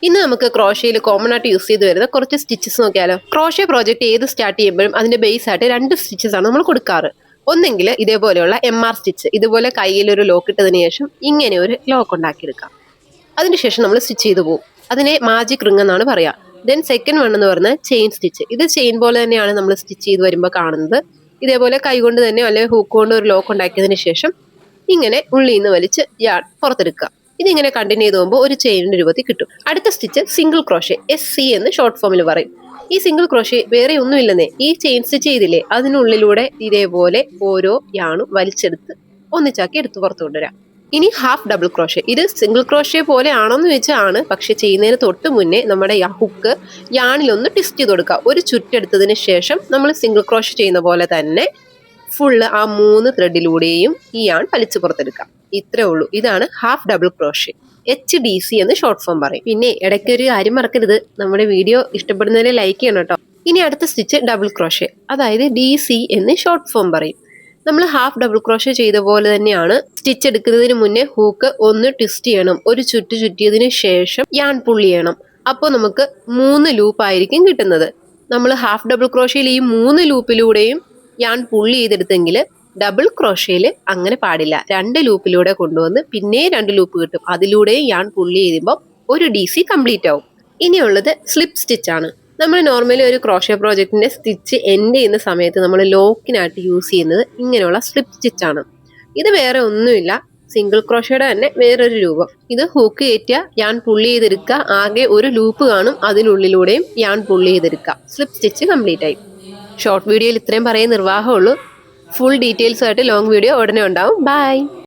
ഇന്ന് നമുക്ക് ക്രോഷയിൽ കോമൺ ആയിട്ട് യൂസ് ചെയ്ത് വരുന്ന കുറച്ച് സ്റ്റിച്ചസ് നോക്കിയാലോ. ക്രോഷേ പ്രോജക്റ്റ് ഏത് സ്റ്റാർട്ട് ചെയ്യുമ്പോഴും അതിന്റെ ബേസ് ആയിട്ട് 2 സ്റ്റിച്ചസ് ആണ് നമ്മൾ കൊടുക്കാറ്. ഒന്നെങ്കിൽ ഇതേപോലെയുള്ള MR സ്റ്റിച്ച്, ഇതുപോലെ കയ്യിലൊരു ലോക്ക് ഇട്ടതിന് ശേഷം ഇങ്ങനെ ഒരു ലോക്ക് ഉണ്ടാക്കിയെടുക്കാം. അതിനുശേഷം നമ്മൾ സ്റ്റിച്ച് ചെയ്ത് പോകും. അതിനെ മാജിക് റിംഗ് എന്നാണ് പറയാ. ദെൻ സെക്കൻഡ് വൺ എന്ന് പറഞ്ഞാൽ ചെയിൻ സ്റ്റിച്ച്. ഇത് ചെയിൻ പോലെ തന്നെയാണ് നമ്മൾ സ്റ്റിച്ച് ചെയ്ത് വരുമ്പോൾ കാണുന്നത്. ഇതേപോലെ കൈകൊണ്ട് തന്നെ അല്ലെങ്കിൽ ഹൂക്ക് കൊണ്ട് ഒരു ലോക്ക് ഉണ്ടാക്കിയതിന് ശേഷം ഇങ്ങനെ ഉള്ളിൽ നിന്ന് വലിച്ച് പുറത്തെടുക്കുക. ഇതിങ്ങനെ കണ്ടിന്യൂ ചെയ്ത് പോകുമ്പോൾ ഒരു ചെയിനിന്റെ രൂപത്തിൽ കിട്ടും. അടുത്ത സ്റ്റിച്ച് സിംഗിൾ ക്രോഷേ, SC എന്ന് ഷോർട്ട് ഫോമിൽ പറയും. ഈ സിംഗിൾ ക്രോഷേ വേറെ ഒന്നുമില്ലെന്നേ, ഈ ചെയിൻ സ്റ്റിച്ച് ചെയ്തില്ലേ അതിനുള്ളിലൂടെ ഇതേപോലെ ഓരോ യാണും വലിച്ചെടുത്ത് ഒന്നിച്ചാക്കി എടുത്ത് പുറത്തു കൊണ്ടുവരാം. ഇനി ഹാഫ് ഡബിൾ ക്രോഷേ. ഇത് സിംഗിൾ ക്രോഷേ പോലെ ആണോന്ന് ചോദിച്ചാണ്, പക്ഷെ ചെയ്യുന്നതിന് തൊട്ട് മുന്നേ നമ്മുടെ ഹുക്ക് യാണിലൊന്ന് ട്വിസ്റ്റ് ചെയ്ത് കൊടുക്കുക. ഒരു ചുറ്റെടുത്തതിന് ശേഷം നമ്മൾ സിംഗിൾ ക്രോഷേ ചെയ്യുന്ന പോലെ തന്നെ ഫുള്ള് ആ 3 ത്രെഡിലൂടെയും ഈ യാൺ വലിച്ചു പുറത്തെടുക്കാം. ഇത്രേ ഉള്ളൂ. ഇതാണ് ഹാഫ് ഡബിൾ ക്രോഷേ, HDC എന്ന് ഷോർട്ട് ഫോം പറയും. പിന്നെ ഇടയ്ക്ക് ഒരു കാര്യം മറക്കരുത്, നമ്മുടെ വീഡിയോ ഇഷ്ടപ്പെടുന്നതിനെ ലൈക്ക് ചെയ്യണം കേട്ടോ. ഇനി അടുത്ത സ്റ്റിച്ച് ഡബിൾ ക്രോഷേ, അതായത് DC എന്ന് ഷോർട്ട് ഫോം പറയും. നമ്മൾ ഹാഫ് ഡബിൾ ക്രോഷേ ചെയ്ത പോലെ തന്നെയാണ്. സ്റ്റിച്ച് എടുക്കുന്നതിന് മുന്നേ ഹൂക്ക് ഒന്ന് ട്വിസ്റ്റ് ചെയ്യണം. ഒരു ചുറ്റിയതിന് ശേഷം യാൺ പുള്ളി ചെയ്യണം. അപ്പോൾ നമുക്ക് 3 ലൂപ്പ് ആയിരിക്കും കിട്ടുന്നത്. നമ്മൾ ഹാഫ് ഡബിൾ ക്രോഷയിൽ ഈ 3 ലൂപ്പിലൂടെയും യാൺ പുള്ളി ചെയ്തെടുത്തെങ്കിൽ ഡബിൾ ക്രോഷയിൽ അങ്ങനെ പാടില്ല. 2 ലൂപ്പിലൂടെ കൊണ്ടുവന്ന് പിന്നെ 2 ലൂപ്പ് കിട്ടും. അതിലൂടെയും യാൺ പുള്ളി ചെയ്യുമ്പോൾ ഒരു DC കംപ്ലീറ്റ് ആവും. ഇനിയുള്ളത് സ്ലിപ്പ് സ്റ്റിച്ച് ആണ്. നമ്മൾ നോർമലി ഒരു ക്രോഷേ പ്രോജക്റ്റിന്റെ സ്റ്റിച്ച് എൻഡ് ചെയ്യുന്ന സമയത്ത് നമ്മൾ ലോക്കിനായിട്ട് യൂസ് ചെയ്യുന്നത് ഇങ്ങനെയുള്ള സ്ലിപ്പ് സ്റ്റിച്ച് ആണ്. ഇത് വേറെ ഒന്നുമില്ല, സിംഗിൾ ക്രോഷയുടെ തന്നെ വേറൊരു രൂപം. ഇത് ഹൂക്ക് കയറ്റുക, യാൺ പുള്ളി ചെയ്തെടുക്കുക. ആകെ ഒരു ലൂപ്പ് കാണും, അതിനുള്ളിലൂടെയും യാൺ പുള്ളി ചെയ്തെടുക്കുക. സ്ലിപ്പ് സ്റ്റിച്ച് കംപ്ലീറ്റ് ആയി. ഷോർട്ട് വീഡിയോയിൽ ഇത്രയും പറയാൻ നിർവാഹമുള്ളൂ. ഫുൾ ഡീറ്റെയിൽസ് ആയിട്ട് ലോങ് വീഡിയോ ഉടനെ ഉണ്ടാവും. ബൈ.